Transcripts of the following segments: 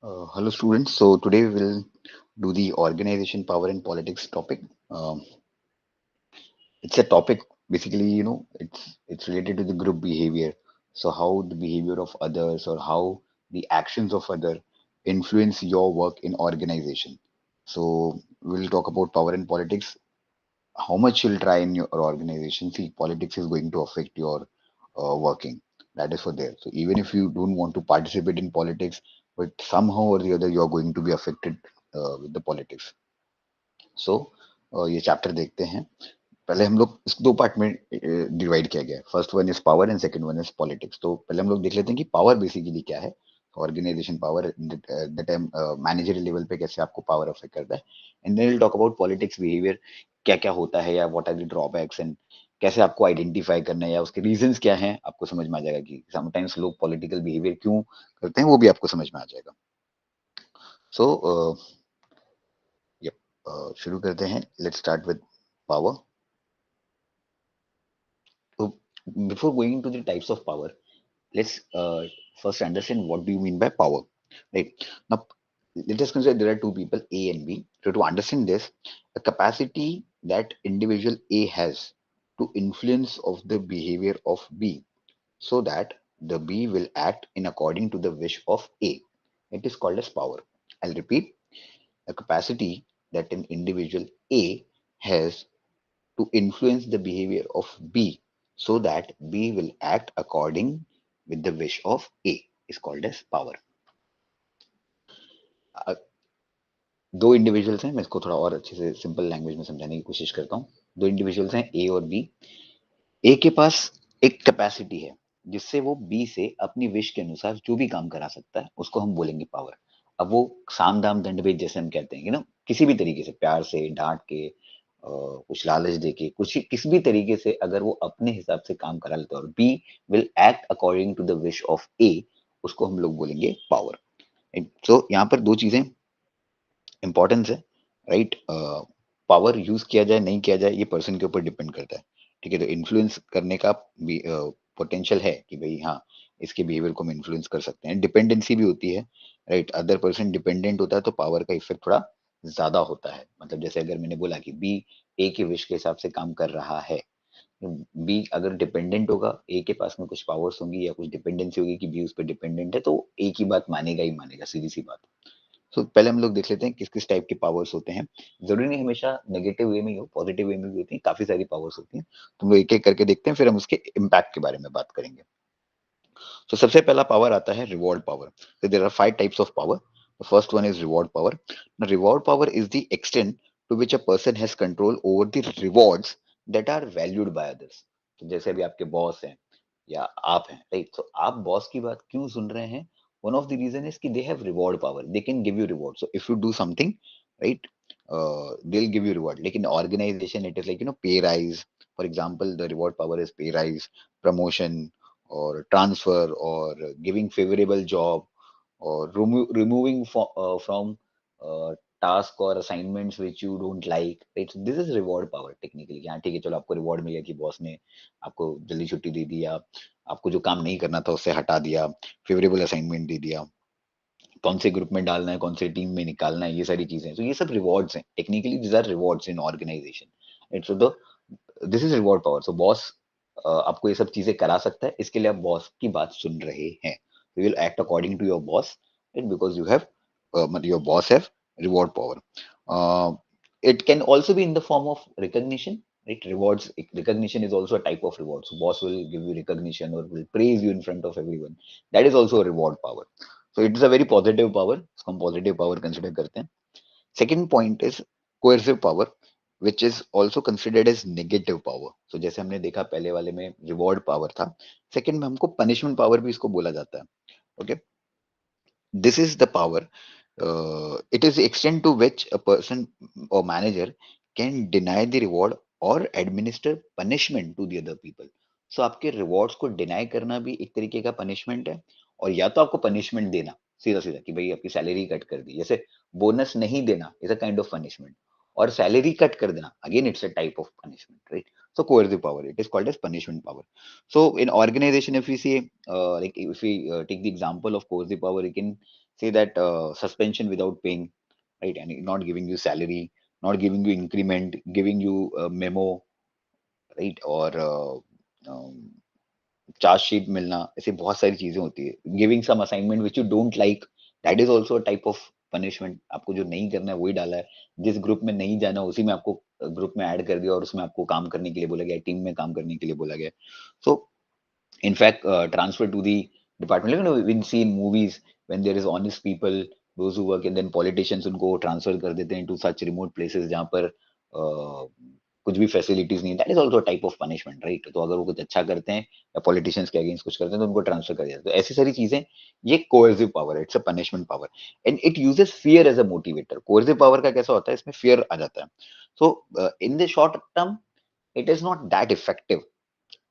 Hello students. So today we'll do the organization power and politics topic. It's a topic basically, it's related to the group behavior. So how the behavior of others or how the actions of other influence your work in organization. So we'll talk about power and politics. How much you'll try in your organization. See, politics is going to affect your working. That is for there. So even if you don't want to participate in politics, but somehow or the other you are going to be affected with the politics. सो ये chapter देखते हैं. पहले हम लोग इसको दो part में divide किया गया है. First one is power and second one is politics. तो पहले हम लोग देख लेते हैं कि पावर बेसिकली क्या है. Organization power that time managerial level पे कैसे आपको पावर अफेक्ट करता है. And then will talk about politics behaviour. क्या क्या होता है या what are the drawbacks and कैसे आपको आइडेंटिफाई करना है या उसके रीजंस क्या हैं आपको समझ में आ जाएगा कि समटाइम्स लोग पॉलिटिकल बिहेवियर क्यों करते हैं वो भी आपको समझ में आ जाएगा. सो शुरू करते हैं. Let's start with power. So before going into the types of power, let's first understand what do you mean by power. Right now, let us consider there are two people A and B. So to understand this, a capacity that individual A has to influence of the behavior of B, so that the B will act in according to the wish of A. It is called as power. I'll repeat: a capacity that an individual A has to influence the behavior of B so that B will act according with the wish of A is called as power. अ, दो individuals हैं. मैं इसको थोड़ा और अच्छे से simple language में समझाने की कोशिश करता हूँ. दो इंडिविजुअल्स हैं ए और बी. ए के पास एक कैपेसिटी है जिससे वो बी से अपनी विश के अनुसार जो भी काम करा सकता है उसको हम बोलेंगे पावर. अब वो साम दाम दंड भेद जैसे हम कहते हैं कि ना, किसी भी तरीके से प्यार से डांट के कुछ लालच देके कुछ किसी भी तरीके से अगर वो अपने हिसाब से काम करा लेता है और B will act according to the wish of A, उसको हम लोग बोलेंगे पावर. सो यहाँ पर दो चीजें इंपॉर्टेंस है. राइट. पावर यूज किया जाए नहीं किया जाए ये पर्सन के ऊपर डिपेंड करता है. ठीक है. तो इन्फ्लुएंस करने का भी पोटेंशियल है कि भाई हाँ, इसके बिहेवियर को हम इन्फ्लुएंस कर सकते हैं. डिपेंडेंसी भी होती है. राइट. अदर पर्सन डिपेंडेंट होता है तो पावर का इफेक्ट थोड़ा ज्यादा होता है. मतलब जैसे अगर मैंने बोला कि बी ए के विश के हिसाब से काम कर रहा है, बी अगर डिपेंडेंट होगा, ए के पास में कुछ पावर्स होंगी या कुछ डिपेंडेंसी होगी कि बी उस पर डिपेंडेंट है, तो ए की बात मानेगा ही मानेगा. सीधी सी बात. सो पहले हम लोग देख लेते हैं किस किस टाइप के पावर्स होते हैं. जरूरी नहीं हमेशा नेगेटिव वे में ही हो, पॉजिटिव वे में भी होती है. काफी सारी पावर्स होती हैं. तो हम लोग एक एक करके देखते हैं, फिर हम उसके इम्पैक्ट के बारे में बात करेंगे. तो सबसे पहला पावर आता है reward power. So there are five types of power. The first one is reward power. Now, reward power is the extent to which a person has control over the rewards that are valued by others. तो जैसे अभी आपके boss हैं या आप हैं, right. तो आप बॉस की बात क्यों सुन रहे हैं? One of the reason is कि they have reward power. They can give you reward. So if you do something, right, they will give you reward. लेकिन organization it is like pay raise. For example the reward power is pay raise, promotion, or transfer, or giving favorable job, or removing from task or assignments which you don't like, right? So this is reward power technically. हाँ ठीक है, चलो आपको reward मिल गया कि boss ने आपको जल्दी छुट्टी दे दी, या आपको जो काम नहीं करना था उससे हटा दिया, फेवरेबल असाइनमेंट दे दिया, कौन से ग्रुप में डालना है कौन से टीम में निकालना है, ये सारी चीजें. तो ये सब रिवॉर्ड्स हैं. Technically this are rewards in organization. It's the this is reward power. So boss आपको ये सब चीजें करा सकता है, इसके लिए आप बॉस की बात सुन रहे हैं. You will act according to your boss, right, because you have your boss have reward power. It can also be in the form of recognition, right? Rewards, recognition is also a type of reward. So boss will give you recognition or will praise you in front of everyone. That is also a reward power. So it is a very positive power. इसको हम positive power consider करते हैं. Second point is coercive power, which is also considered as negative power. So जैसे हमने देखा पहले वाले में reward power था, second में हमको punishment power भी इसको बोला जाता है. Okay, this is the power. It is the extent to which a person or manager can deny the reward or administer punishment to the other people. So आपके rewards को deny करना भी एक तरीके का punishment है, और या तो आपको punishment देना सीधा सीधा कि भाई आपकी सैलरी कट कर दी, जैसे बोनस नहीं देना is a kind of punishment, और सैलरी कट कर देना again it's a type of punishment, right. So coercive power, it is called as punishment power. So in organization, if we see like if we take the example of coercive power, you can say that suspension without paying, right? And not giving you salary, not giving you increment, giving you a memo, right? Or chargesheet मिलना, ऐसी बहुत सारी चीजें होती है. Giving some assignment which you don't like, that is also type of punishment. आपको जो नहीं करना है वही डाला है. जिस ग्रुप में नहीं जाना उसी में आपको ग्रुप में ऐड कर दिया और उसमें आपको काम करने के लिए बोला गया, टीम में काम करने के लिए बोला गया. सो in fact transfer to the department. You know, we see in movies when there is honest people, those who work, and then politicians उनको transfer कर देते हैं to such remote places जहाँ पर कुछ भी फैसिलिटीज नहीं. That is also type of punishment, right? तो अगर वो कुछ अच्छा करते हैं या पॉलिटिशियंस के अगेंस्ट कुछ करते हैं तो उनको ट्रांसफर कर दिया. तो ऐसी सारी चीजें, ये कोएर्सिव पावर है, it's a punishment power and it uses fear as a motivator. Coercive power का कैसा होता है, इसमें फियर आ जाता है. So in the short term it is not that effective,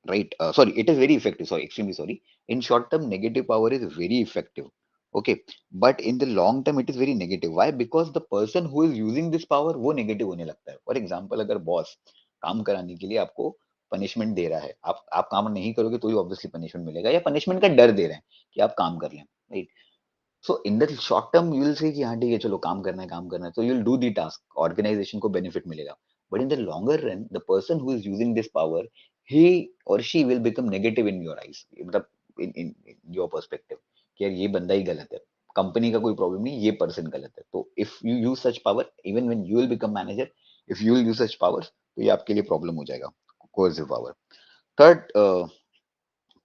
right? Sorry, it is very effective. Sorry, extremely sorry. In short term, negative power is very effective. Okay, but in the long term, it is very negative. Why? Because the person who is using this power, वो negative होने लगता है. For example, अगर boss काम कराने के लिए आपको पनिशमेंट दे रहा है, आप काम नहीं करोगे तो ही ऑब्वियसली पनिशमेंट मिलेगा, या पनिशमेंट का डर दे रहे हैं कि आप काम कर लें, right? So in the short term you will say कि हाँ ठीक है, चलो काम करना है, काम करना है, तो you will do the task, organisation को बेनिफिट मिलेगा. But in the longer run, the person who is using this power, he or she will become negative in your eyes, मतलब इन योर पर्सपेक्टिव, कि यार ये बंदा ही गलत है, company का कोई प्रॉब्लम नहीं, ये पर्सन गलत है. तो if you use such power, even when you will become manager, if you will use such power, तो ये आपके लिए प्रॉब्लम हो जाएगा. Coercive power. Third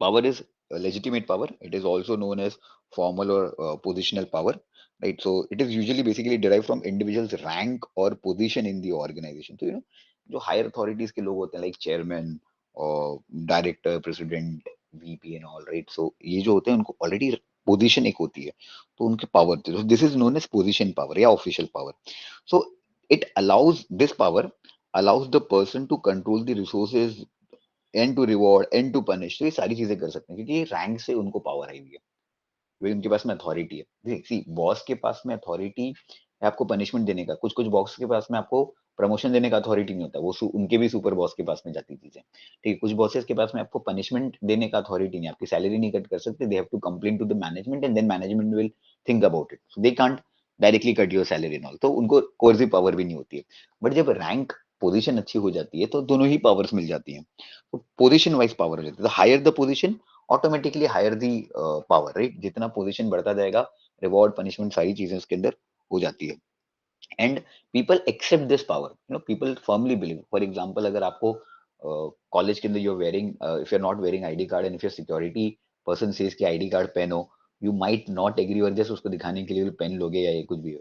power is legitimate power. It is also known as formal or positional power, right? So it is usually basically derived from individual's rank or position in the organization. So you know, जो higher authorities के लोग होते हैं, like chairman और director, president, VP and all, right? So ये जो होते हैं उनको already position एक होती है, तो उनके power, so this is known as position power या official power. So it allows, this power allows the person to control the resources, and to reward, and to punish. तो ये सारी चीजें कर सकते हैं क्योंकि रैंक से उनको पावर आई हुई है, क्योंकि उनके पास में अथॉरिटी है. सी, बॉस के पास में अथॉरिटी है आपको पनिशमेंट देने का. कुछ कुछ बॉस के पास में आपको प्रमोशन देने का अथॉरिटी नहीं होता, वो उनके भी सुपर बॉस के पास में जाती चीजें, ठीक है. कुछ बॉसेस के पास में आपको पनिशमेंट देने का अथॉरिटी नहीं, आपकी सैलरी नहीं कट कर सकते. They have to complain to the management and then management will think about it. They can't directly cut your salary and all, तो उनको कोर्सिव पावर भी नहीं होती है. बट जब रैंक पोजीशन अच्छी हो जाती है तो दोनों ही पावर्स मिल जाती हैं. तो पोजीशन वाइज पावर हो जाती है. Higher the position, automatically higher the power, right? जितना पोजीशन बढ़ता जाएगा, रिवॉर्ड, पनिशमेंट, सारी चीजें उसके अंदर हो जाती है. And people accept this power, you know, people firmly believe. For example, अगर आपको कॉलेज के अंदर you are wearing, if you are not wearing ID card and if your security person says कि आईडी कार्ड पहनो, you might not agree और just उसको दिखाने के लिए पेन लोगे या ये कुछ भी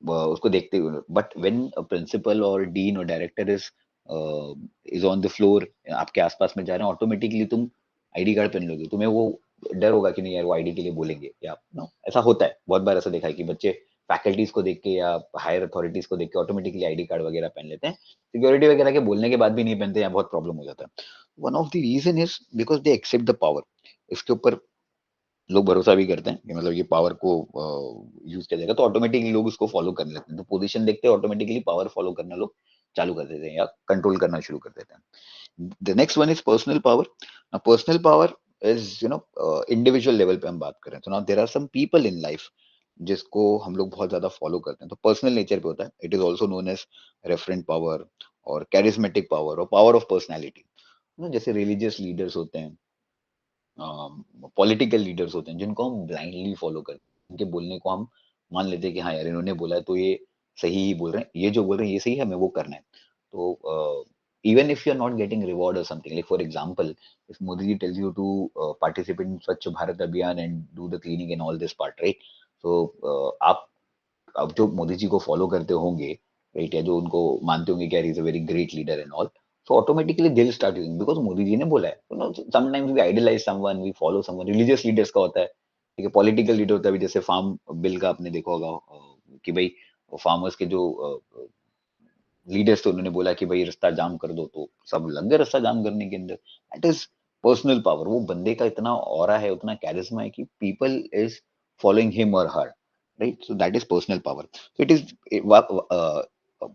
उसको देखते हुए. बट व्हेन प्रिंसिपल और डीन और director is on the floor, आपके आसपास में जा रहे हैं, ऑटोमेटिकली तुम आईडी कार्ड पहन लोगे. तुम्हें वो डर होगा कि नहीं यार वो आईडी के लिए बोलेंगे, या नो, ऐसा होता है. बहुत बार ऐसा देखा है कि बच्चे फैकल्टीज को देख के या हायर अथॉरिटीज को देख के ऑटोमेटिकली आईडी कार्ड वगैरह पहन लेते हैं. सिक्योरिटी वगैरह के बोलने के बाद भी नहीं पहनते, या बहुत प्रॉब्लम हो जाता है. One of the reason is because they accept the power. इसके ऊपर लोग भरोसा भी करते हैं कि मतलब ये पावर को यूज किया जाएगा, तो ऑटोमेटिकली लोग उसको फॉलो करने लगते हैं. तो पोजीशन देखते हैं, ऑटोमेटिकली पावर फॉलो करना लोग चालू कर देते हैं या कंट्रोल करना शुरू कर देते हैं. The next one is personal power. Personal power is, you know, individual level पे हम बात करें तो now there are some people in life जिसको हम लोग बहुत ज्यादा फॉलो करते हैं, तो पर्सनल नेचर पे होता है. It is also known as referent power और कैरिज्मेटिक पावर और पावर ऑफ पर्सनैलिटी. जैसे रिलीजियस लीडर्स होते हैं, पॉलिटिकल लीडर्स होते हैं, जिनको हम ब्लाइंडली फॉलो करते हैं. उनके बोलने को हम मान लेते हैं कि हाँ यार इन्होंने बोला है तो ये सही ही बोल रहे हैं, ये जो बोल रहे हैं ये सही है, हमें वो करना है. तो even if you are not getting reward or something, like for example, if Modi ji tells you to participate in Swachh Bharat Abhiyan and do the cleaning and all this part, right? तो आप अब जो मोदी जी को फॉलो करते होंगे, राइट, या जो उनको मानते होंगे कि यार is a very great leader and all, so automatically they'll start using because Modi ji ने बोला है. You know, sometimes we idolize someone, we follow someone. Religious leaders का होता है, ठीक है. पॉलिटिकल लीडर होता है, अभी जैसे फार्म बिल का आपने देखा होगा, कि भाई फार्मर्स के जो लीडर्स थे उन्होंने बोला कि भाई रास्ता जाम कर दो, तो सब लग गए रास्ता जाम करने के अंदर. That is personal power. वो बंदे का इतना ऑरा है, उतना कैरिज्मा है कि people is following him or her, right? So that is personal power. So it is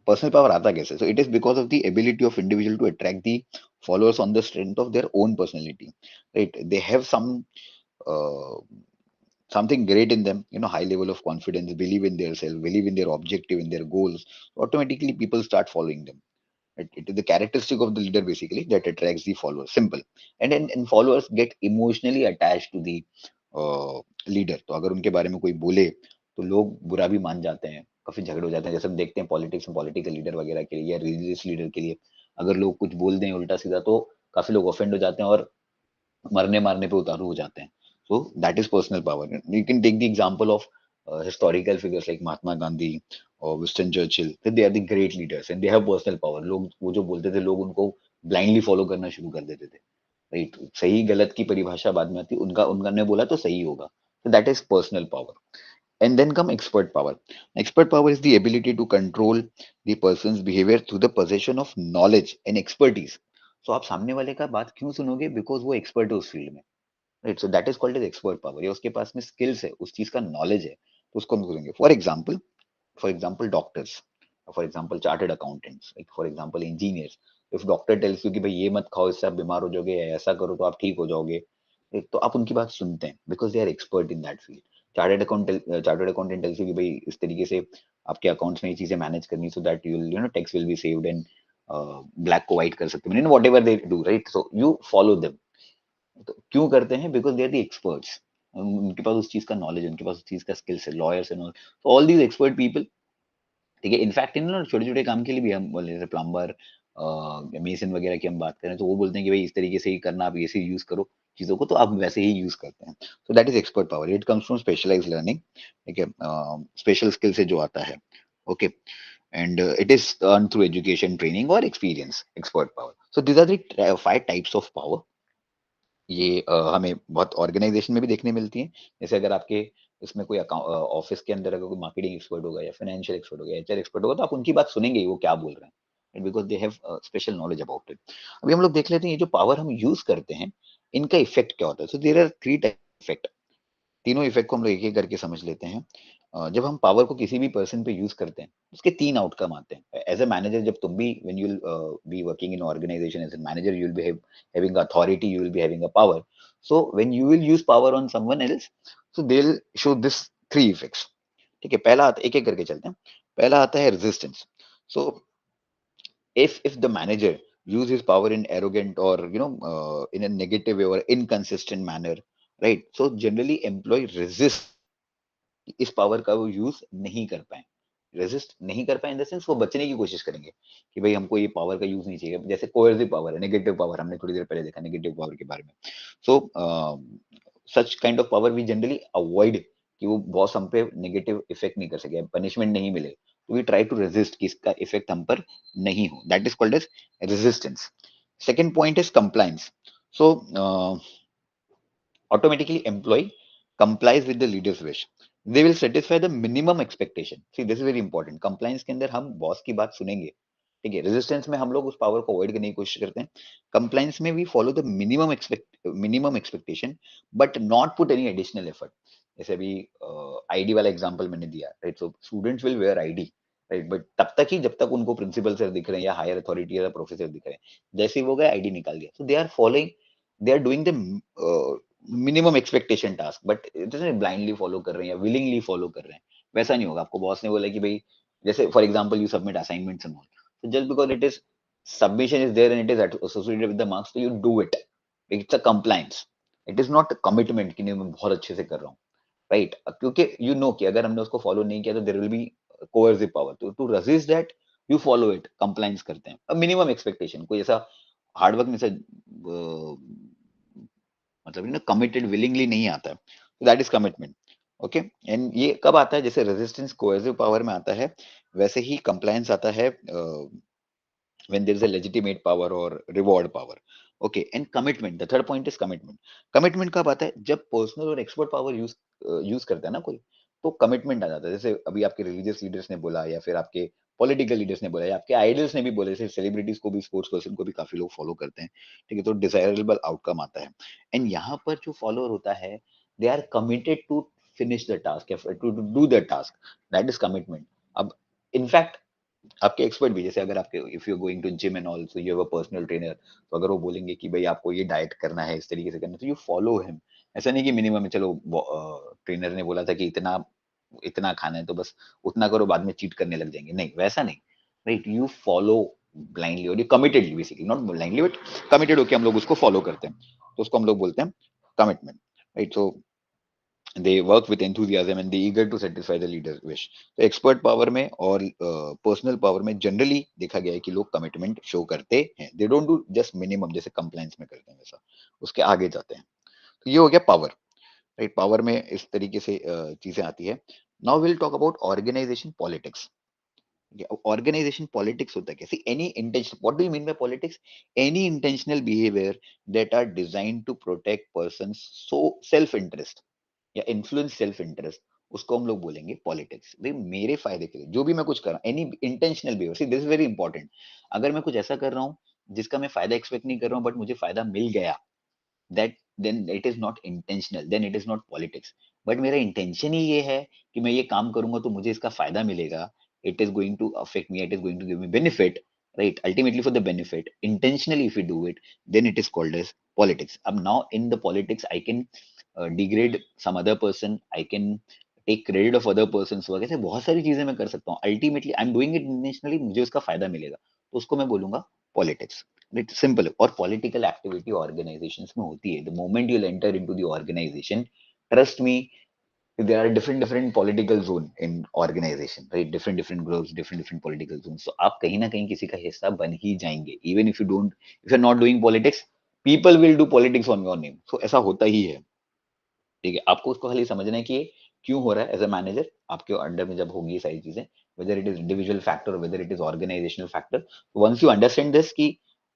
personal power आता कैसे? So it is because of the ability of individual to attract the followers on the strength of their own personality, right? They have some something great in them, high level of confidence, believe in their self, believe in their objective, in their goals, automatically people start following them. It is the characteristic of the leader basically that attracts the followers. Simple. And followers get emotionally attached to the leader. तो अगर उनके बारे में कोई बोले तो लोग बुरा भी मान जाते हैं, काफी झगड़े हो जाते हैं, जैसे हम देखते हैं पॉलिटिक्स में, पॉलिटिकल लीडर वगैरह के लिए या रिलीजियस लीडर के लिए अगर लोग कुछ बोल दें उल्टा सीधा तो काफी लोग ऑफेंड हो जाते हैं और मरने मारने पे उतारू हो जाते हैं. So that is personal power. You can take the example of historical figures like Mahatma Gandhi or Winston Churchill. They are the great leaders and they have personal power. लोग वो जो बोलते थे लोग उनको blindly follow करना शुरू कर देते थे. Right? सही गलत की परिभाषा बाद में आती, उनका उनका ने बोला तो सही होगा. So that is personal power. And then come expert power. Expert power is the ability to control the person's behavior through the possession of knowledge and expertise. So आप सामने वाले का बात क्यों सुनोगे? Because वो expert है उस फील्ड में. Right, so that is called as expert power, या उसके पास में स्किल्स है, उस चीज का नॉलेज है, तो उसको हम करेंगे. For example doctors, for example chartered accountants, for example engineers. If doctor tales you कि भाई ये मत खाओ इससे आप बीमार हो जाओगे, या ऐसा करो तो आप ठीक हो जाओगे, तो आप उनकी बात सुनते हैं because they are expert in that field. Chartered accountant tells you कि भाई इस तरीके से आपके अकाउंट्स में ये चीजें मैनेज करनी, so that tax will be saved and black को व्हाइट कर सकते हैं, whatever they do, right, so you follow them. तो क्यों करते हैं? Because they are the experts, उनके पास उस चीज का नॉलेज है, उनके पास उस चीज का स्किल्स है, लॉयर्स एंड ऑल. तो ऑल दीज एक्सपर्ट पीपल, ठीक है, इनफैक्ट इन छोटे छोटे काम के लिए भी हम बोले, जैसे प्लम्बर, मेसन वगैरह की हम बात करें तो वो बोलते हैं कि भाई इस तरीके से ही करना, आप ऐसे यूज करो चीजों को, तो आप वैसे ही यूज करते हैं. तो that is expert power. It comes from specialized learning. ठीक है, स्पेशल स्किल से जो आता है. Okay, and it is earned through education, training or experience. Expert power. So these are the 5 types of power. ये हमें बहुत ऑर्गेनाइजेशन में भी देखने मिलती है. जैसे अगर आपके इसमें कोई ऑफिस के अंदर अगर कोई मार्केटिंग एक्सपर्ट होगा या फाइनेंशियल एक्सपर्ट होगा, एचआर एक्सपर्ट होगा, तो आप उनकी बात सुनेंगे ही, वो क्या बोल रहे हैं, because they have special knowledge about it. अभी हम लोग देख लेते हैं ये जो पावर हम यूज करते हैं इनका इफेक्ट क्या होता है. So there are 3 type effect. तीनों इफेक्ट को हम लोग एक एक करके समझ लेते हैं. जब हम पावर को किसी भी पर्सन पे यूज करते हैं उसके 3 आउटकम आते हैं. एज अ मैनेजर, जब तुम भी when you will be working in organization as a manager, you will be having authority, you will be having a power. So when you will use power on someone else, so they will show this 3 effects. ठीक है, पहला आता, एक एक करके चलते हैं. पहला आता है resistance. So if the manager use his power in arrogant or in a negative way or inconsistent manner, right, so generally employee resist इस पावर का वो यूज नहीं कर पाए. रेजिस्ट नहीं कर पाए इन द सेंस वो बचने की कोशिश करेंगे कि भाई हमको ये पावर का यूज नहीं चाहिए. जैसे कोएर्सिव पावर है, नेगेटिव पावर, हमने थोड़ी देर पहले देखा नेगेटिव पावर के बारे में. So such kind of power we generally avoid, कि वो बॉस हम पे नेगेटिव इफेक्ट नहीं कर सके, पनिशमेंट नहीं मिले, तो वी ट्राई टू रेजिस्ट कि इसका इफेक्ट हम पर नहीं हो. That is called as resistance. Second point is compliance. सो automatically employee complies with the leader's wish. They will satisfy the minimum expectation. See, this is very important. Compliance के अंदर हम बॉस की बात सुनेंगे. ठीक है, रेजिस्टेंस में हम लोग उस पावर को अवॉइड करने की कोशिश करते हैं. कंप्लायंस में we follow the minimum expectation but not put any additional effort. जैसे अभी आईडी वाला एग्जांपल मैंने दिया, right, so students will wear ID, right, but तब तक ही जब तक उनको प्रिंसिपल सर दिख रहे हैं या हायर अथॉरिटी या प्रोफेसर दिख रहे हैं. जैसे ही वो गए आईडी निकाल दिया, so they are following, they are doing the minimum expectation task, but जैसे ब्लाइंडली फॉलो कर रहे हैं या विलिंगली फॉलो कर रहे हैं, वैसा नहीं होगा. आपको बॉस ने बोला कि भाई, जैसे for example you submit assignments and all, so just because it is submission is there and it is associated with the marks, so you do it. It's a compliance. It is not a commitment कि नहीं मैं बहुत अच्छे से कर रहा हूँ, right, क्योंकि यू नो कि अगर हमने उसको फॉलो नहीं किया तो there will be coercive power. तो to resist that you follow it, compliance करते हैं. मिनिमम एक्सपेक्टेशन, कोई ऐसा हार्ड वर्क में से मतलब ना कमिटेड विलिंगली नहीं आता है. That is commitment. Okay, and ये कब आता है? जैसे रेजिस्टेंस कोएर्सिव पावर में आता है, वैसे ही कंप्लायंस आता है when there is a legitimate power or reward power. Okay, and commitment, the third point is commitment. Commitment कब आता है? जब पर्सनल और एक्सपर्ट पावर यूज करता है ना कोई, तो कमिटमेंट आ जाता है. जैसे अभी आपके रिलीजियस लीडर्स ने बोला, या फिर आपके पॉलिटिकल लीडर्स ने बोला, या आपके आइडल्स ने भी बोले, जैसे सेलिब्रिटीज को भी, स्पोर्ट्स पर्सन को भी काफी लोग फॉलो करते हैं. ठीक है, तो डिजायरेबल आउटकम आता है. एंड यहाँ पर जो फॉलोअर होता है, they are committed to finish the task, to do the task. That is commitment. अब इनफैक्ट आपके एक्सपर्ट भी, जैसे अगर आपके if you going to gym and also you have a personal trainer, तो अगर वो बोलेंगे कि भाई आपको ये डाइट करना है, इस तरीके से करना है, तो यू फॉलो हिम. ऐसा नहीं कि मिनिमम है, चलो ट्रेनर ने बोला था कि इतना इतना खाना है तो बस उतना करो, बाद में चीट करने लग जाएंगे, नहीं वैसा नहीं, right? You follow blindly or you committedly, basically not blindly but committed होकर हम लोग उसको फॉलो करते हैं, तो उसको हम लोग बोलते हैं commitment, right? So they work with enthusiasm and they eager to satisfy the leader's wish. तो एक्सपर्ट पावर में और पर्सनल पावर में जनरली देखा गया है कि लोग कमिटमेंट शो करते हैं, they don't do just minimum जैसे कंप्लायंस में करते हैं वैसा, उसके आगे जाते हैं। तो ये हो गया पावर, राइट? पावर में इस तरीके से चीजें आती है। Now will talk about organization politics. Organization politics होता है कैसे? Any intention, what do you mean by politics? Any intentional behaviour that are design to protect person so self interest या इन्फ्लुएंस सेल्फ इंटरेस्ट, उसको हम लोग बोलेंगे politics. भाई मेरे फायदे के लिए जो भी मैं कुछ कर रहा हूँ, any intentional behaviour, see this is very important. अगर मैं कुछ ऐसा कर रहा हूँ जिसका मैं फायदा एक्सपेक्ट नहीं कर रहा हूँ बट मुझे फायदा मिल गया, that then it is not intentional, then it is not politics. But मेरा इंटेंशन ही ये है कि मैं ये काम करूंगा तो मुझे इसका फायदा मिलेगा, it is going to affect me, it is going to give me benefit, right? Ultimately for the benefit, intentionally if we do it, then it is called as politics. Now in the politics I can degrade some other person, I can take credit of other persons वगैरह से बहुत सारी चीजें मैं कर सकता हूँ। Ultimately I am doing it intentionally, मुझे उसका फायदा मिलेगा, तो उसको मैं बोलूंगा पॉलिटिक्स। It simple. और पॉलिटिकल एक्टिविटी ऑर्गेनाइजेशंस में होती है, the moment you enter into the organization, trust me, there are different political zone in organization, right? Different groups, different political zones, so आप कहीं ना कहीं किसी का हिस्सा बन ही जाएंगे, even if you don't, if you're not doing politics, people will do politics on your name, so ऐसा होता ही है। ठीक है, आपको उसको खाली समझना है कि ये क्यों हो रहा है। एज अ मैनेजर आपके अंडर में जब होगी ये सारी चीजें, whether it is individual factor whether it is organizational factor, once you understand this कि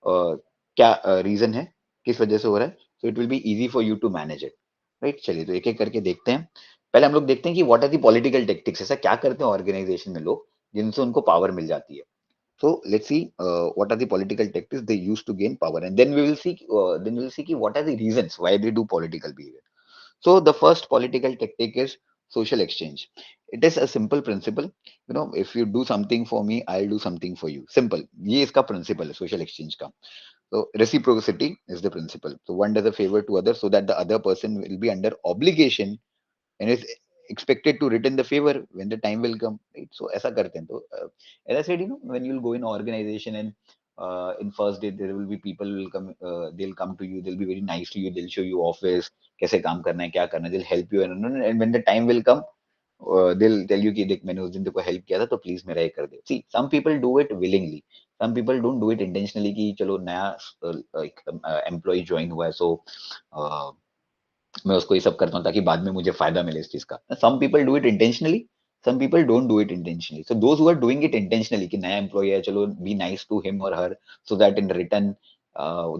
क्या रीजन है, किस वजह से हो रहा है, so it will be easy for you to manage it, right? चलिए तो एक एक करके देखते हैं। पहले हम लोग देखते हैं कि what are the political tactics, ऐसा क्या करते हैं ऑर्गेनाइजेशन में लोग जिनसे उनको पावर मिल जाती है। So let's see what are the political tactics they use to gain power, and then we will see what are the reasons why they do political behavior. So the first political tactic is social exchange. It is a simple principle. You know, if you do something for me, I'll do something for you. Simple. ये इसका principle है social exchange का. So reciprocity is the principle. So one does a favor to other so that the other person will be under obligation and is expected to return the favor when the time will come, right? So ऐसा करते हैं। तो as I said, you know, when you'll go in organization and in first day there will be people will come, they'll come to you, they'll be very nice to you, they'll show you office कैसे काम करना है, क्या करना है, they'll help you, and when the time will come, they'll tell you कि देख मैंने उस दिन तेको हेल्प किया था तो प्लीज मेरा ये कर दे। See some people do it willingly, some people don't do it intentionally कि चलो नया एम्प्लॉय ज्वाइन हुआ है, सो मैं उसको ये सब करता हूँ ताकि बाद में मुझे फायदा मिले इस चीज का। Some people do it intentionally, some people don't do it intentionally. So those who are doing it intentionally कि नया एम्प्लॉय है, चलो be nice to him or her, so that in return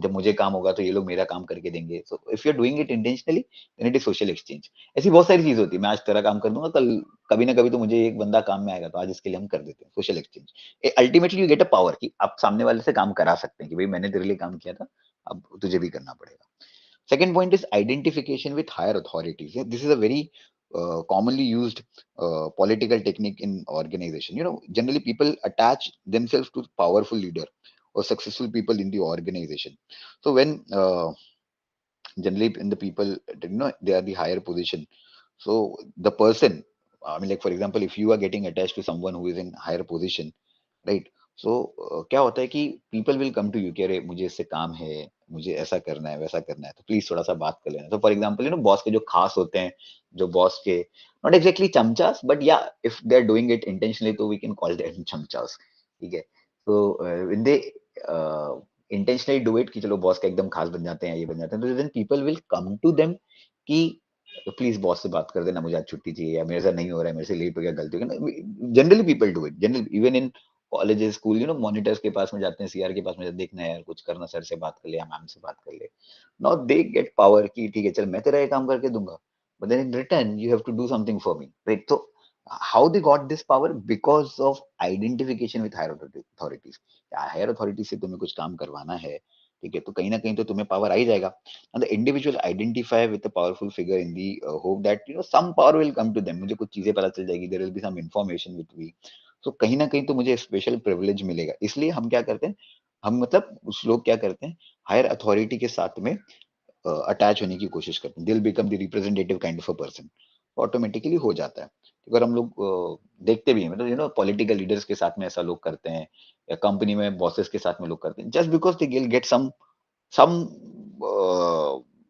जब मुझे काम होगा तो ये लोग मेरा काम करके देंगे। So if you are doing it intentionally then it is social exchange. ऐसी बहुत सारी चीज होती है, मैं आज तेरा काम कर दूंगा, कल कभी ना कभी तो मुझे एक बंदा काम में आएगा, तो आज इसके लिए हम कर देते हैं social exchange. Ultimately you get a power कि आप सामने वाले से काम करा सकते हैं कि भाई मैंने तेरे लिए काम किया था, अब तुझे भी करना पड़ेगा। Second point is identification with higher authorities. Yeah, this is a very commonly used political technique in organization. You know, generally people attach themselves to powerful leader or successful people in the organization. So when generally in the people, you know, they are the higher position. So the person, I mean, like for example, if you are getting attached to someone who is in higher position, right? So क्या होता है कि people will come to you कि अरे मुझे इससे काम है, मुझे ऐसा करना है वैसा करना है, तो प्लीज थोड़ा सा बात कर लेना। तो for example you know boss के जो खास होते हैं, जो बॉस के नॉट एग्जैक्टली चमचास बट या if they are doing it intentionally तो we can call them chamchas. ठीक है, तो when they intentionally do it कि चलो बॉस का एकदम खास बन जाते हैं, ये बन जाते हैं, तो then people will come to them कि प्लीज बॉस से बात कर देना, मुझे आज छुट्टी चाहिए, या मेरे से नहीं हो रहा है, मेरे से लेट हो गया, गलती हो गया। Generally people do it, generally even in colleges school, you know monitors के पास में जाते हैं, सीआर के पास में जाते हैं, देखना है यार कुछ करना, सर से बात कर ले या मैम से बात कर ले। नाउ दे गेट पावर कि ठीक है चल मैं तेरा ये काम करके दूंगा, but then in return you have to do something for me, right? तो how they got this power? Because of identification with higher authorities. Higher authority से तुम्हें कुछ काम करवाना है, ठीक है, तो कहीं ना कहीं तो तुम्हें पावर आ ही जाएगा। And the individual identify with a powerful figure in the hope that you know some power will come to them, मुझे कुछ चीजें पता चल जाएगी, there will be some information which we, तो कहीं ना कहीं तो मुझे स्पेशल प्रिविलेज मिलेगा। इसलिए हम क्या करते हैं, हम मतलब कुछ लोग क्या करते हैं, हायर अथॉरिटी के साथ में अटैच होने की कोशिश करते हैं, they will become the representative kind of a person, automatically हो जाता है। अगर हम लोग देखते भी हैं, मतलब पॉलिटिकल लीडर्स के साथ में ऐसा लोग करते हैं, या कंपनी में बॉसेस के साथ में लोग करते हैं, just because they will get some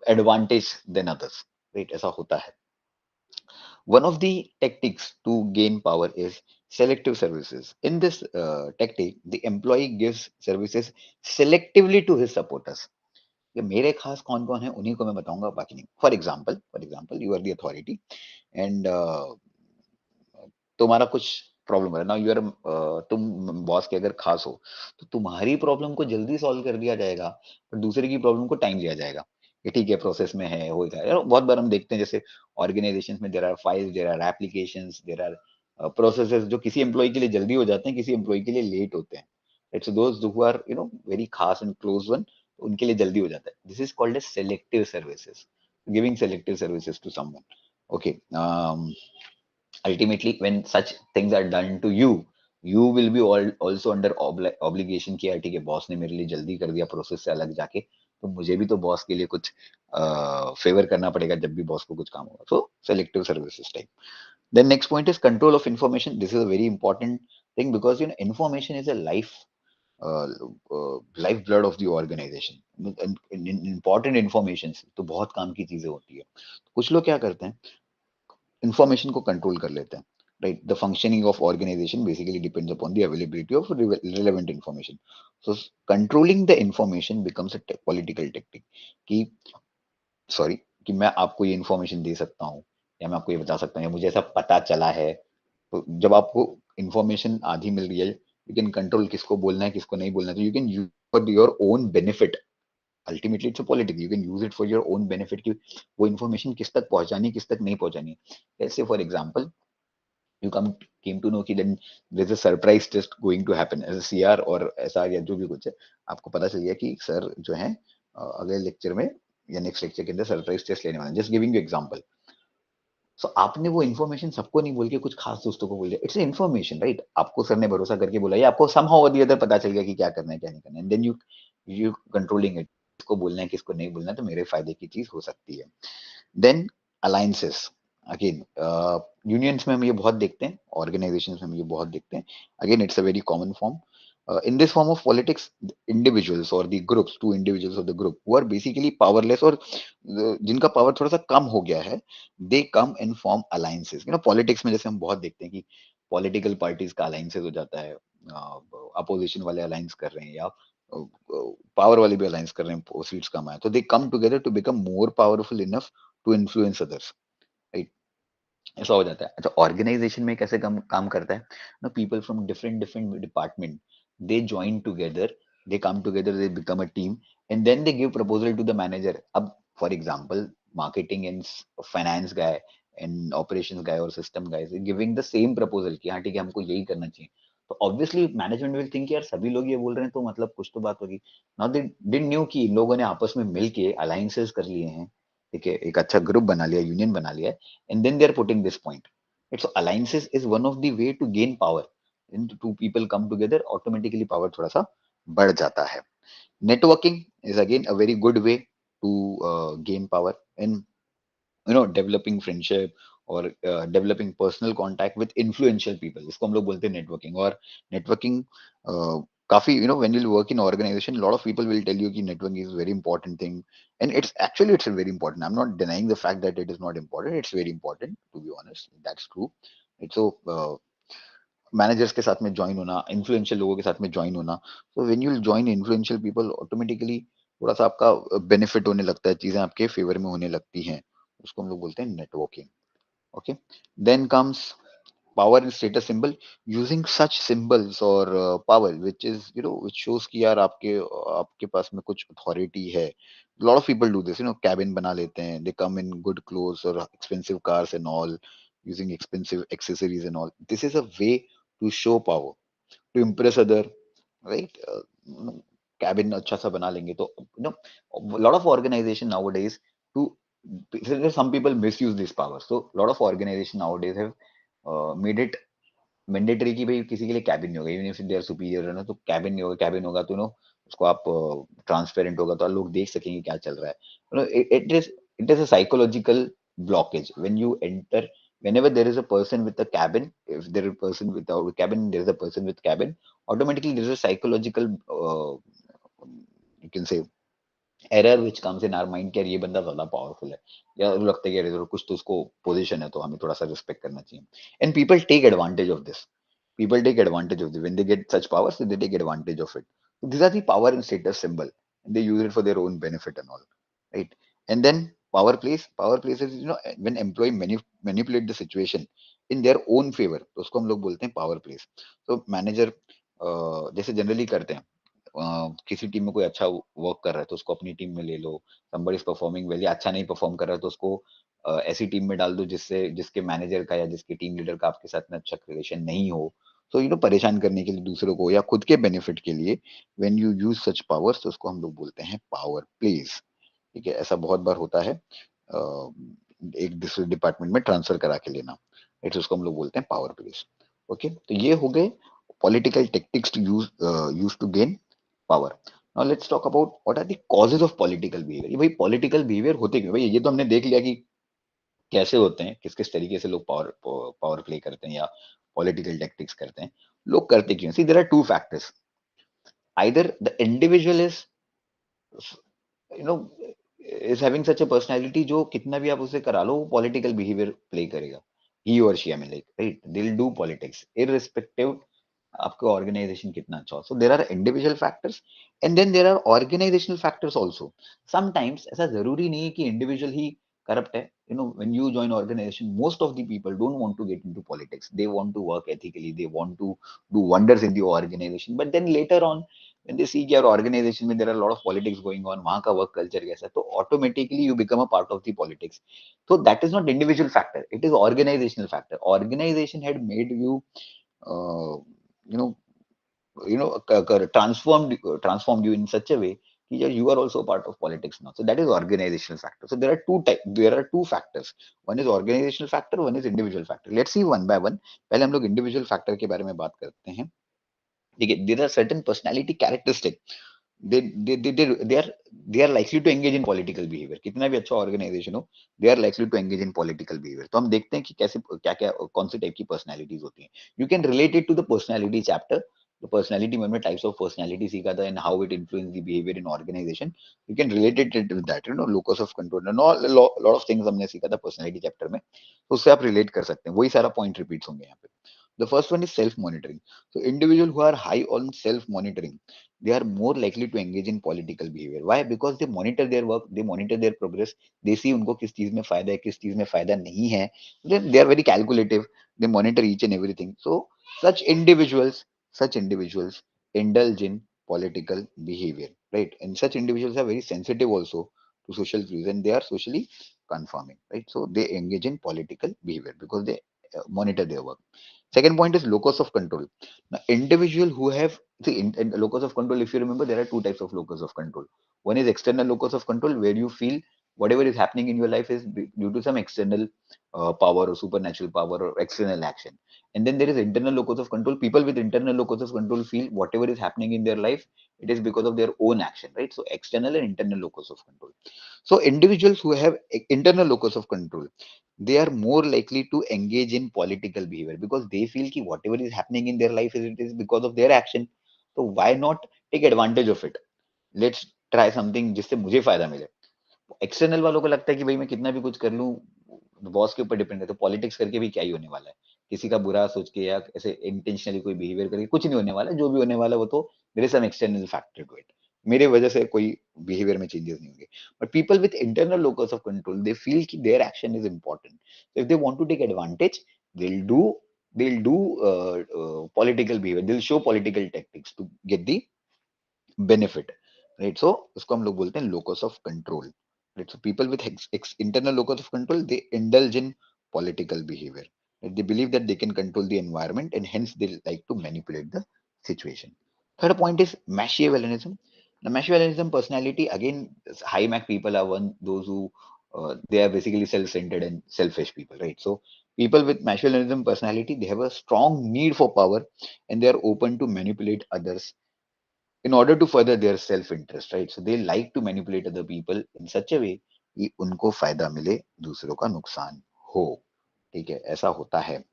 advantage then others, right? ऐसा होता है। One of the tactics to gain power is selective services. In this tactic, the employee gives services selectively to his supporters. ये मेरे खास कौन कौन है उन्हीं को मैं बताऊंगा, बाकी नहीं। For example you are the authority, and तुम्हारा कुछ प्रॉब्लम है ना, तुम बॉस के अगर खास हो, तो तुम्हारी प्रॉब्लम को जल्दी सॉल्व कर दिया जाएगा, और दूसरे की प्रॉब्लम को टाइम लिया जाएगा। ये ठीक है, प्रोसेस में है, हो जाएगा। बहुत बार हम देखते हैं, जैसे ऑर्गेनाइजेशन में there are files, there are applications, there are processes जो किसी एम्प्लॉय के लिए जल्दी हो जाते हैं, किसी एम्प्लॉय के लिए लेट होते हैं। It's those who are very खास एंड क्लोज वन, उनके लिए जल्दी हो जाता है। This is called as selective services, giving selective services to someone. Okay, ultimately when such things are done to you will be also under obligation कि यार ठीक है, बॉस ने मेरे लिए जल्दी कर दिया प्रोसेस से अलग जाके, तो मुझे भी तो बॉस के लिए कुछ फेवर करना पड़ेगा जब भी बॉस को कुछ काम होगा। So selective services type. Then next point is control of information. This is a very important thing, because information is a life blood of the organisation. Important information तो बहुत काम की चीजें होती है। कुछ लोग क्या करते हैं, इंफॉर्मेशन को कंट्रोल कर लेते हैं, right? The functioning of organization basically depends upon the availability of relevant information. So controlling the information becomes a political technique, कि सॉरी, कि मैं आपको ये इंफॉर्मेशन दे सकता हूँ, या मैं आपको ये बता सकता हूँ, या मुझे ऐसा पता चला है। तो जब आपको इंफॉर्मेशन आधी मिल रही है, यू कैन कंट्रोल किसको बोलना है, किसको नहीं बोलना है, तो you can use for your own benefit. Ultimately it's a politics, you can use it for your own benefit, कि वो इन्फॉर्मेशन किस तक पहुंचानी है, किस तक नहीं पहुंचानी है। जैसे for example, you come came to know कि then there's a surprise test going to happen as a CR और SR या जो भी कुछ है, आपको पता चल गया कि सर जो है अगले लेक्चर में या नेक्स्ट लेक्चर के अंदर सरप्राइज टेस्ट लेने वाले हैं। Just giving you example. So आपने वो इन्फॉर्मेशन सबको नहीं बोल के कुछ खास दोस्तों को बोल दिया, इट्स इन्फॉर्मेशन, राइट? आपको सर ने भरोसा करके बोला, या आपको समहाउ और दी अदर पता चल गया कि क्या करना है क्या नहीं करना है, and then you controlling it, किसको बोलना है किसको नहीं बोलना है, तो मेरे फायदे की चीज हो सकती है। देन अलायंसेस, अगेन यूनियंस में हम ये बहुत देखते हैं, ऑर्गेनाइजेशन में हम ये बहुत देखते हैं। Again it's a very common form. In this form of politics, individuals or the groups, two individuals of the group who are basically powerless, और जिनका पावर थोड़ा सा कम हो गया है, they come and form alliances. Politics में जैसे हम बहुत देखते हैं कि पॉलिटिकल पार्टीज का अलायंसेस हो जाता है, अपोजिशन वाले अलायंस कर रहे हैं, या पावर वाले भी अलायंस कर रहे हैं, सीट्स कम आए, तो they come together to become more powerful enough to influence others, right? ऐसा हो जाता है। अच्छा, ऑर्गेनाइजेशन में कैसे काम करता है ना, people from different different department, they join together, they come together, they become a team, and then they give proposal to the manager. अब for example, marketing and finance guy and operations guy or system guy giving the same proposal कि हाँ ठीक है, हमको यही करना चाहिए, तो ऑब्वियसली मैनेजमेंट विल थिंक यार सभी लोग ये बोल रहे हैं, तो मतलब कुछ तो बात होगी। नाउ दे डिडंट न्यू कि इन लोगों ने आपस में मिलके अलायंसेस कर लिए हैं, ठीक है, एक अच्छा ग्रुप बना लिया, यूनियन बना लिया है, and then they're putting this point. Right? So alliances is one of the way to gain power. And two people come together, automatically power थोड़ा सा बढ़ जाता है। Networking is again a very good way to gain power in developing friendship और developing personal contact with influential people, इसको हम लोग बोलते हैं नेटवर्किंग। और नेटवर्किंग काफी when you work in organization, a lot of people will tell you कि networking is very important thing, and it's very important. I'm not denying the fact that it is not important, it's very important, to be honest, that's true. It's so managers के साथ में join होना, influential लोगों के साथ में join होना, so when you join influential people, automatically थोड़ा सा आपका बेनिफिट होने लगता है, चीजें आपके फेवर में होने लगती हैं, उसको हम लोग बोलते हैं networking. Okay, then comes power and status symbol. Using such symbols or power which is which shows कि यार आपके पास में कुछ authority है। A lot of people do this, cabin बना लेते हैं, they come in good clothes or expensive cars and all, using expensive accessories and all. This is a way to show power, to impress other, right? Cabin अच्छा सा बना लेंगे, तो a lot of organization nowadays to some people misuse this power, so a lot of organization nowadays have made it mandatory कि भाई किसी के लिए कैबिन नहीं होगा, even if they are superior है ना, तो कैबिन नहीं होगा, कैबिन होगा तो उसको आप ट्रांसपेरेंट होगा तो लोग देख सकेंगे क्या चल रहा है। It is a psychological blockage when you enter, whenever there is a person with a cabin, if there is a person without a cabin, there is a person with cabin, automatically there is a psychological you can say error which comes in our mind कि यार ये बंदा ज्यादा powerful है, या लगता है कि यार कुछ तो उसको पोजीशन है तो हमें थोड़ा सा रिस्पेक्ट करना चाहिए। And people take advantage of this, people take advantage of this when they get such powers, so they take advantage of it. So these are the power and status symbol, and they use it for their own benefit and all, right? And then power plays is, when employee manipulate the situation in their own favor, तो उसको हम लोग बोलते हैं power plays. So manager जैसे generally करते हैं, किसी टीम में कोई अच्छा वर्क कर रहा है तो उसको अपनी टीम में ले लो, somebody is performing well या अच्छा नहीं परफॉर्म कर रहा है तो उसको ऐसी टीम में डाल दो जिसके मैनेजर का या जिसके टीम लीडर का आपके साथ में अच्छा रिलेशन नहीं हो, तो परेशान करने के लिए दूसरों को या खुद के बेनिफिट के लिए when you use such powers, तो उसको हम लोग बोलते हैं पावर प्लेज। ठीक है, ऐसा बहुत बार होता है, एक दूसरे डिपार्टमेंट में ट्रांसफर करा के लेना, इट्स उसको हम लोग बोलते हैं पावर प्लेज। ओके, तो ये हो गए political tactics to use to gain power. Now let's talk about what are the causes of political behaviour. ये भाई पॉलिटिकल बिहेवियर होते क्यों भाई, ये तो हमने देख लिया कि कैसे होते हैं, किस किस तरीके से लोग पावर पावर प्ले करते हैं या पॉलिटिकल टैक्टिक्स करते हैं, लोग करते क्यों। See there are two factors, either the individual is you know is having such a personality, जो कितना भी आप उसे करा लो वो पॉलिटिकल बिहेवियर प्ले करेगा, he or she, I mean like, right, they will do politics irrespective आपका organisation कितना अच्छा हो। So there are individual factors and then there are organisational factors also. Sometimes ऐसा जरूरी नहीं है कि इंडिविजुअल ही करप्ट है। When you join organisation, most of the people don't want to get into politics, they want to work ethically, they want to do wonders in the organisation, but then later on when they see your organization में there are a lot of politics going on, वहाँ का work culture कैसा है, तो automatically you become a part of the politics. So that is not individual factor, it is organizational factor. Organization had made you uh, you know transformed you in such a way कि you are also part of politics now. So that is organizational factor. So there are two factors, one is organizational factor, one is individual factor. Let's see one by one. पहले हम लोग individual factor के बारे में बात करते हैं। ठीक है, there are certain personality characteristics, they are likely to engage in political behavior, कितना भी अच्छा ऑर्गेनाइजेशन हो, they are likely to engage in political behavior। तो हम देखते हैं कि कैसे क्या क्या कौन से टाइप की पर्सनैलिटीज होती हैं। You can relate it to the personality chapter, तो पर्सनैलिटी में हमने टाइप्स ऑफ पर्सनैलिटी सीखा था and how it influence the behaviour in organization. You can relate it with that, locus of control and lot of things हमने सीखा था personality chapter में, तो उससे आप रिलेट कर सकते हैं, वही सारा पॉइंट रिपीट्स होंगे यहाँ पे। The first one is self-monitoring. So individuals who are high on self-monitoring, they are more likely to engage in political behavior. Why? Because they monitor their work, they monitor their progress, they see उनको किस चीज में फायदा है, किस चीज में फायदा नहीं है। They are very calculative, they monitor each and everything. So such individuals, such individuals indulge in political behavior, right? And such individuals are very sensitive also to social cues and they are socially conforming, right? So they engage in political behavior because they monitor their work. Second point is locus of control. Now, individual who have, see, in locus of control, if you remember, there are two types of locus of control. One is external locus of control, where you feel whatever is happening in your life is due to some external power or supernatural power or external action. And then there is internal locus of control. People with internal locus of control feel whatever is happening in their life, it is because of their own action, right? So external and internal locus of control. So individuals who have internal locus of control, they are more likely to engage in political behavior because they feel कि whatever is happening in their life is it is because of their action. So why not take advantage of it? Let's try something जिससे मुझे फायदा मिले। External वालों को लगता है कि भाई मैं कितना भी कुछ कर लूं, बॉस के ऊपर डिपेंड है, तो पॉलिटिक्स करके भी क्या ही होने वाला है, किसी का बुरा सोच के या ऐसे इंटेंशनली कोई बिहेवियर करके कुछ नहीं होने वाला, जो भी होने वाला वो तो there is some external factor to it, मेरे वजह से कोई बिहेवियर में चेंजेस नहीं होंगे। But people with internal locus of control, they feel कि their action is important, so if they want to take advantage, they'll do they'll do political behavior, they'll show political tactics to get the benefit, right? So उसको हम लोग बोलते हैं locus of control, right? So people with internal locus of control, they indulge in political behavior, right? They believe that they can control the environment and hence they like to manipulate the situation. Third point is Machiavellianism. The Machiavellianism personality, again, high Mac people are one those who they are basically self-centered and selfish people, right? So People with nationalism personality, they have a strong need for power, and they are open to manipulate others in order to further their self interest, right? So they like to manipulate other people in such a way कि उनको फायदा मिले, दूसरों का नुकसान हो। ठीक है, ऐसा होता है।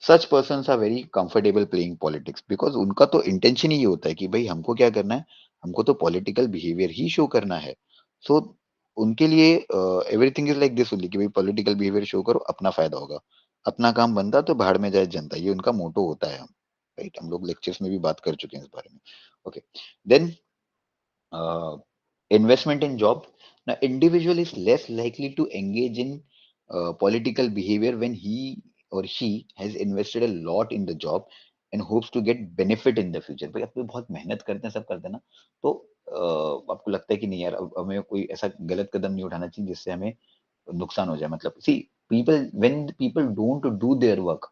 Such persons are very comfortable playing politics, because उनका तो इंटेंशन ही ये होता है कि भाई हमको क्या करना है, हमको तो पॉलिटिकल बिहेवियर ही शो करना है। सो उनके लिए everything is like this only कि भाई पॉलिटिकल बिहेवियर शो करो, अपना फायदा होगा, अपना काम बनता तो भाड़ में जाए जनता, ये उनका मोटो होता है। राइट, हम लोग लेक्चर्स में भी बात कर चुके हैं इस बारे में। Okay, then investment in job. Now individual is less likely to engage in political behavior when he or she has invested a lot in the job and hopes to get benefit in the future। भाई आप तो बहुत मेहनत करते हैं, सब करते हैं ना, तो आपको लगता है कि नहीं यार, अब हमें कोई ऐसा गलत कदम नहीं उठाना चाहिए जिससे हमें नुकसान हो जाए। मतलब see, people when people don't do their work,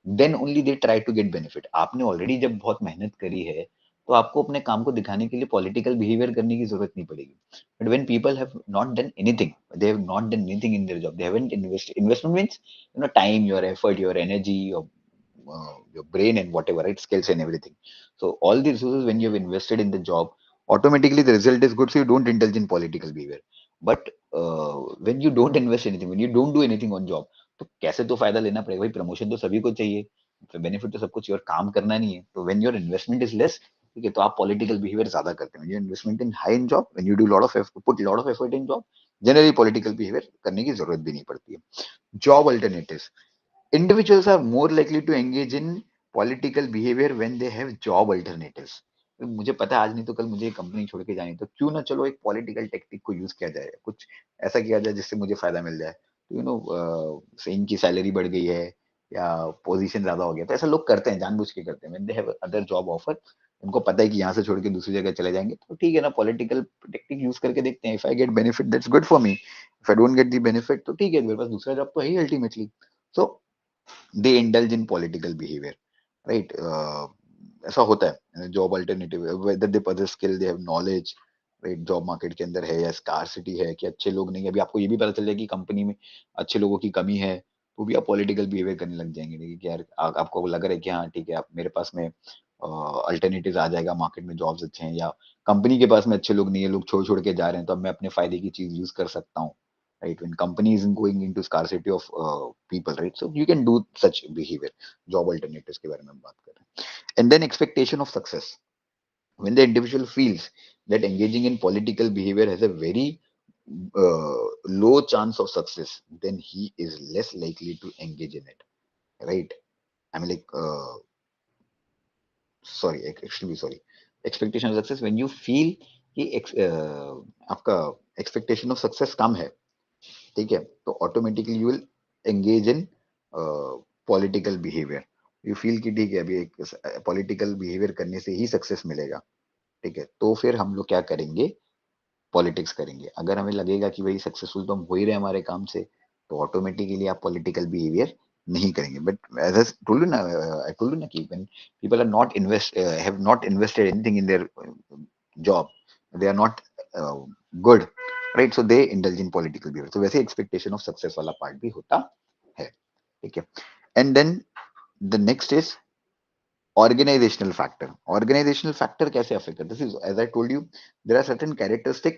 then only they try to get benefit. आपने ऑलरेडी जब बहुत मेहनत करी है, तो आपको अपने काम को दिखाने के लिए पॉलिटिकल बिहेवियर करने की जरूरत नहीं पड़ेगी। But when people have not done anything, they have not done anything in their job, they haven't investment means time, your effort, your energy, your brain and whatever, right, skills and everything. So all the resources when you have invested in the job, automatically the result is good, so you don't indulge in political behavior. But when you don't invest anything, when you don't do anything on job, तो कैसे तो फायदा लेना पड़ेगा भाई, promotion तो सभी को चाहिए, बेनिफिट तो सबको चाहिए, और काम करना नहीं है। तो when your investment is less, ठीक है, तो आप पॉलिटिकल बिहेवियर ज्यादा करते हैं। Investment in high in job, when you do lot of put lot of effort in job, generally political behaviour करने की जरूरत भी नहीं पड़ती है। Job alternatives, individuals are more likely to engage in political behavior when they have job alternatives। मुझे पता है आज नहीं तो कल मुझे कंपनी छोड़ के जानी, तो क्यों ना चलो एक पॉलिटिकल टेक्टिक को यूज किया जाए, कुछ ऐसा किया जाए जिससे मुझे फायदा मिल जाए। तो इनकी सैलरी बढ़ गई है या पोजीशन ज्यादा हो गया, तो ऐसा लोग करते हैं, जानबूझ के करते हैं। When they have other job offer, उनको पता है कि यहाँ से छोड़ के दूसरी जगह चले जाएंगे, तो ठीक है ना, पॉलिटिकल टेक्टिक यूज करके देखते हैं। If I get benefit that's good for me, if I don't get the benefit तो ठीक है, मेरे पास दूसरा जॉब तो है ही ultimately. So they indulge in political behavior, right? ऐसा होता है job alternative, whether they possess skill, they have knowledge, right, job market के अंदर है या स्कार्सिटी है कि अच्छे लोग नहीं है। अभी आपको ये भी पता चल जाए कि कंपनी में अच्छे लोगों की कमी है, तो भी आप पॉलिटिकल बिहेवियर करने लग जाएंगे। देखिए कि यार आपको लग रहा है कि हाँ ठीक है, आप मेरे पास में अल्टरनेटिव आ जाएगा, मार्केट में जॉब्स अच्छे हैं, या कंपनी के पास में अच्छे लोग नहीं है, लोग छोड़ छोड़ के जा रहे हैं, तो अब मैं अपने फायदे की चीज यूज कर सकता हूँ। Right, when company isn't going into scarcity of people, right, so you can do such behavior। job alternatives के बारे में हम बात कर रहे हैं। And then expectation of success, when the individual feels that engaging in political behavior has a very low chance of success, then he is less likely to engage in it, right? I mean, like sorry, extremely sorry, expectation of success, when you feel कि आपका expectation of success कम है, ठीक है, तो automatically you will engage in political behaviour. You feel कि ठीक है, अभी एक पॉलिटिकल बिहेवियर करने से ही सक्सेस मिलेगा, ठीक है, तो फिर हम लोग क्या करेंगे, पॉलिटिक्स करेंगे। अगर हमें लगेगा कि भाई सक्सेसफुल तो हम हो ही रहे हमारे काम से, तो ऑटोमेटिकली आप पॉलिटिकल बिहेवियर नहीं करेंगे। But as I told you ना, आई टोल्ड यू ना कि when people are not invest have not invested anything in their job, they are not good, right, so they indulge in political behaviour. तो वैसे expectation of success वाला part भी होता है, ठीक है। And then the next is organizational factor। organizational factor कैसे affect करता है? This is, as I told you, there are certain characteristic,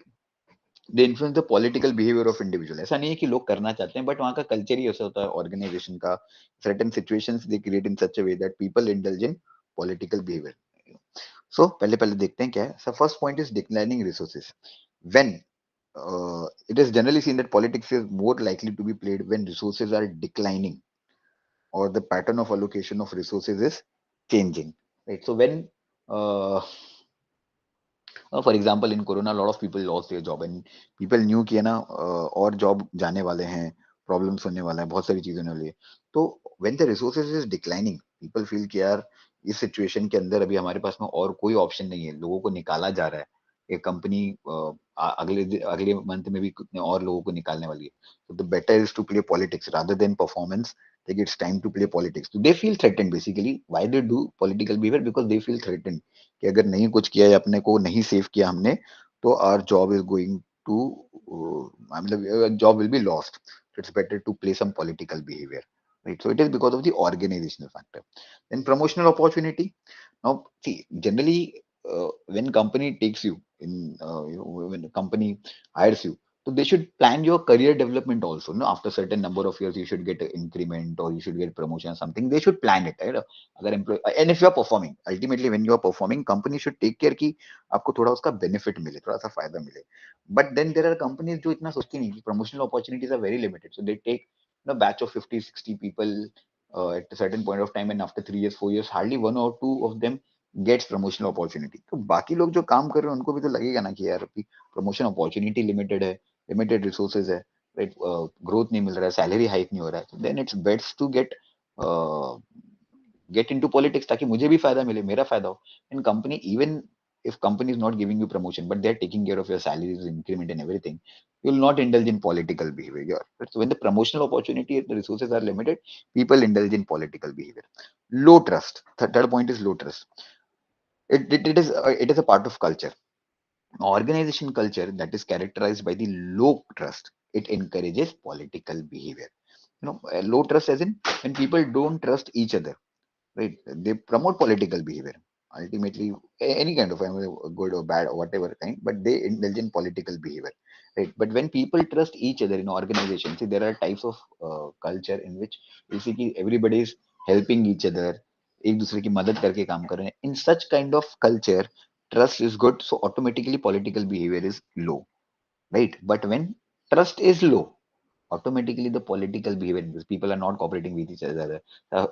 they influence the political behaviour of individual. ऐसा नहीं है कि लोग करना चाहते हैं, बट वहाँ का कल्चर ही ऐसा होता है ऑर्गेनाइजेशन का। Certain situations they create in such a way that people indulge in political behaviour. So पहले पहले देखते हैं क्या है। So first point is declining resources. When it is generally seen that politics is more likely to be played when resources are declining or the pattern of allocation of resources is changing, right? So when uh, for example in corona lot of people lost their job, and people new कि है ना और job जाने वाले हैं, problems होने वाला है, बहुत सारी चीजें होने वाली है। तो when the resources is declining, people feel कि यार इस सिचुएशन के अंदर अभी हमारे पास में और कोई ऑप्शन नहीं है, लोगों को निकाला जा रहा है। एक कंपनी अगले मंथ में भी कितने और लोगों को निकालने वाली है, तो the better is to play politics rather than performance. like it's time to play politics, so they feel threatened basically। why they do political behavior? because they feel threatened कि अगर नहीं कुछ किया या अपने को नहीं सेव किया हमने, तो our job is going to, मतलब job will be lost. It's better to play some political behaviour, right? So it is because of the organizational factor. Then promotional opportunity. Now, see, generally, when company takes you in, when the company hires you, so they should plan your career development also. No, after certain number of years, you should get an increment or you should get promotion or something. They should plan it, right? अगर employee, and if you are performing, ultimately when you are performing, company should take care कि आपको थोड़ा उसका benefit मिले, थोड़ा सा फायदा मिले. But then there are companies जो इतना सोचती नहीं कि promotional opportunities are very limited, so they take batch of 50, 60 people at a certain point of time, and after 3 years, 4 years, hardly one or two of them gets promotional opportunity. तो बाकी लोग जो काम कर रहे हैं उनको भी तो लगेगा ना कि यार प्रमोशन अपॉर्चुनिटी लिमिटेड है, लिमिटेड रिसोर्सेज है, राइट, ग्रोथ नहीं मिल रहा है, सैलरी हाइक नहीं हो रहा है, then it's best to get into politics ताकि मुझे भी फायदा मिले, मेरा फायदा हो. And company, even if company is not giving you promotion but they're taking care of your salaries, increment and everything, you will not indulge in political behavior. So when the promotional opportunity, the resources are limited, people indulge in political behavior. Low trust. Third point is low trust. It is a part of culture. Organization culture that is characterized by the low trust, it encourages political behavior. Low trust as in when people don't trust each other, right? They promote political behavior. Ultimately, any kind of, good or bad or whatever kind, but they indulge in political behavior, right? But when people trust each other in organizations, see, there are types of culture in which you see कि everybody is helping each other, एक दूसरे की मदद करके काम कर रहे हैं. In such kind of culture, trust is good, so automatically political behavior is low, right? But when trust is low, automatically the political behaviour, people are not cooperating with each other,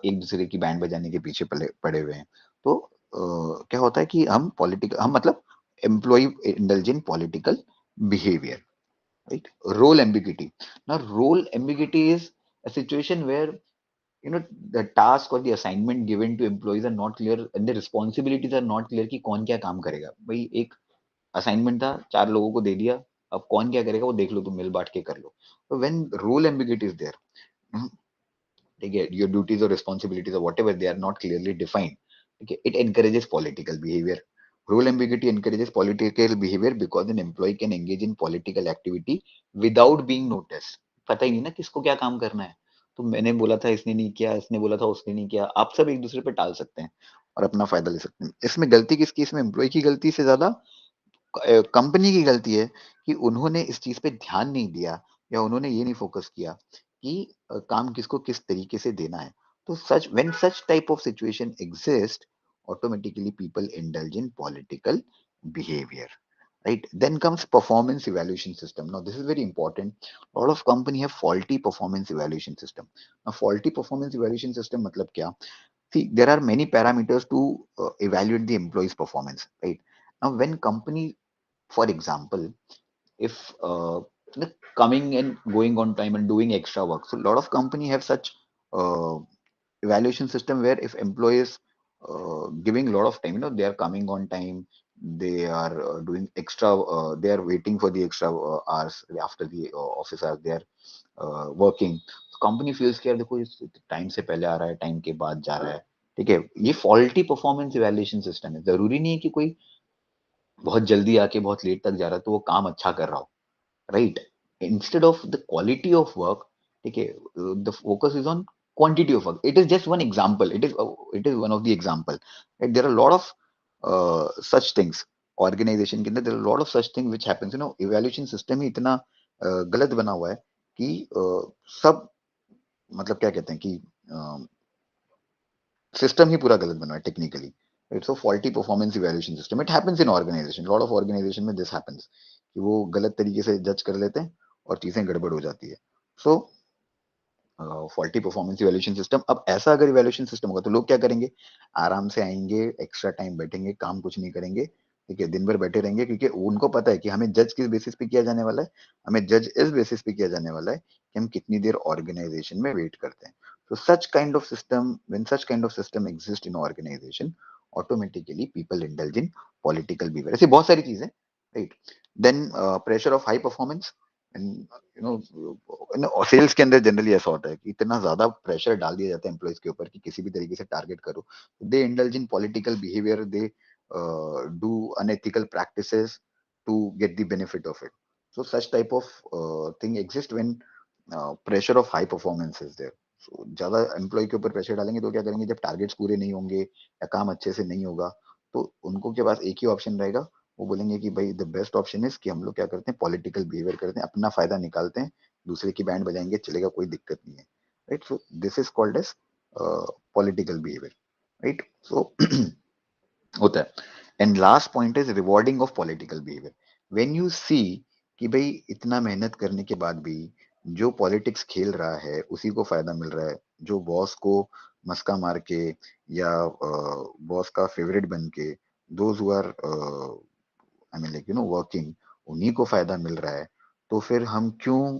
एक दूसरे की band बजाने के पीछे पड़े हुए हैं. तो क्या होता है कि हम मतलब employee indulge in political behaviour, right? Role ambiguity. Now role ambiguity is a situation where the task or the assignment given to employees are not clear and the responsibilities are not clear कि कौन क्या काम करेगा. भाई एक assignment था, 4 लोगों को दे दिया, अब कौन क्या करेगा वो देख लो, तुम मिल बांट के कर लो. तो when role ambiguity is there, ठीक है, योर ड्यूटीज और रिस्पॉन्सिबिलिटीज और whatever they are not clearly defined, ठीक है, it encourages political behaviour. Role ambiguity encourages political behavior because an employee can engage in political activity without being noticed. पता ही नहीं ना किसको क्या काम करना है. तो मैंने बोला था इसने नहीं किया, इसने बोला था उसने नहीं किया, आप सब एक दूसरे पे टाल सकते हैं और अपना फायदा ले सकते हैं. इसमें गलती किसकी? इसमें एम्प्लॉय की गलती से ज्यादा कंपनी की गलती है कि उन्होंने इस चीज पे ध्यान नहीं दिया या उन्होंने ये नहीं फोकस किया कि काम किसको किस तरीके से देना है. तो such when such type of situation exist, automatically people indulge in political behavior, right? Then comes performance evaluation system. Now this is very important. A lot of company have faulty performance evaluation system. Now faulty performance evaluation system matlab kya? See, there are many parameters to evaluate the employee's performance, right? Now when company, for example, if coming and going on time and doing extra work, so a lot of company have such uh, evaluation system where if employees giving a lot of time, they are coming on time, they are doing extra, they are waiting for the extra hours after the office hours, they are working. So company feels कि यार देखो इस time से पहले आ रहा है, time के बाद जा रहा है, ठीक है. ये फॉल्टी परफॉर्मेंस इवैल्यूएशन सिस्टम है. जरूरी नहीं है कि कोई बहुत जल्दी आके बहुत लेट तक जा रहा है तो वो काम अच्छा कर रहा हो, right? Instead of the quality of work, ठीक है, the focus is on quantity of work. It is just one example, it is one of the example. There are lot of such things organisation के अंदर, there are lot of such thing which happens. Evaluation system ही इतना गलत बना हुआ है कि सब मतलब क्या कहते हैं कि सिस्टम ही पूरा गलत बना है technically. It's a faulty performance evaluation system. It happens in organization, lot of organization में दिस हैपेंस कि वो गलत तरीके से जज कर लेते हैं और चीजें गड़बड़ हो जाती है. सो फॉल्टी परफॉर्मेंस इवैल्यूएशन सिस्टम. अब ऐसा अगर इवैल्यूएशन सिस्टम होगा तो लोग क्या करेंगे? आराम से आएंगे, एक्स्ट्रा टाइम बैठेंगे, काम कुछ नहीं करेंगे, ठीक है, दिन भर बैठे रहेंगे, क्योंकि उनको पता है कि हमें जज किस बेसिस पे किया जाने वाला है. हमें जज इस बेसिस पे किया जाने वाला है कि हम कितनी देर ऑर्गेनाइजेशन में वेट करते हैं. So such kind of system, when such kind of system exists in organization, automatically people indulge in political behavior. ऐसी बहुत सारी चीजें, right? Then pressure of high performance, and sales के अंदर जनरली ऐसा होता है कि इतना ज्यादा प्रेशर डाल दिया जाता है एम्प्लॉयज के ऊपर कि किसी भी तरीके से टारगेट करो. They indulge in political behaviour, they do unethical practices to get the benefit of it. So such type of thing exists when pressure of high performance is there. ज्यादा एम्प्लॉय के ऊपर प्रेशर डालेंगे तो क्या करेंगे, जब targets पूरे नहीं होंगे या काम अच्छे से नहीं होगा, तो उनको के पास एक ही ऑप्शन रहेगा, वो बोलेंगे कि भाई द बेस्ट ऑप्शन इज कि हम लोग क्या करते हैं, पॉलिटिकल बिहेवियर करते हैं, अपना फायदा निकालते हैं, दूसरे की बैंड बजाएंगे चलेगा, कोई दिक्कत नहीं है, right. So this is called as political behaviour, right. So होता है। And last point is rewarding of political behaviour. When you see कि भाई इतना मेहनत करने के बाद भी जो पॉलिटिक्स खेल रहा है उसी को फायदा मिल रहा है, जो बॉस को मस्का मार के या बॉस का फेवरेट बन के, those who are I mean like working, उन्हीं को फायदा मिल रहा है, तो फिर हम क्यों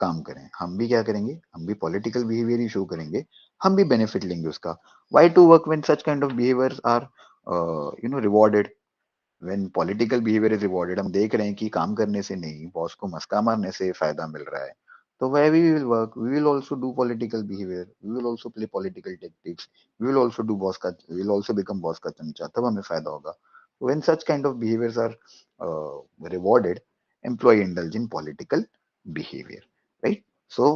काम करें, हम भी क्या करेंगे, हम भी पॉलिटिकल बिहेवियर ही शो करेंगे, हम भी बेनिफिट लेंगे उसका। Why to work when such kind of behaviours are rewarded, when political behaviour is rewarded, हम देख रहे हैं कि काम करने से नहीं, बॉस को मस्का मारने से फायदा मिल रहा है, तो where we will work, we will also do political behavior, we will also play political tactics, we will also do boss का, we will also become boss का चमचा, तब हमें फायदा होगा। When such kind of behaviors are rewarded, employee indulge in political behavior, right? So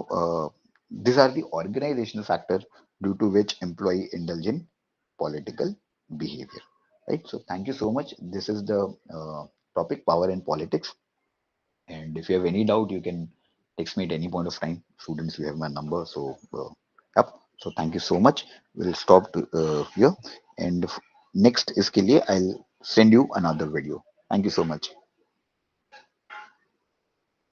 these are the organizational factors due to which employee indulge in political behavior, right? So thank you so much. This is the topic, power and politics. And if you have any doubt, you can text me at any point of time. Students, you have my number. So, yep. So thank you so much. We'll stop here. And next is के लिए I'll send you another video. Thank you so much.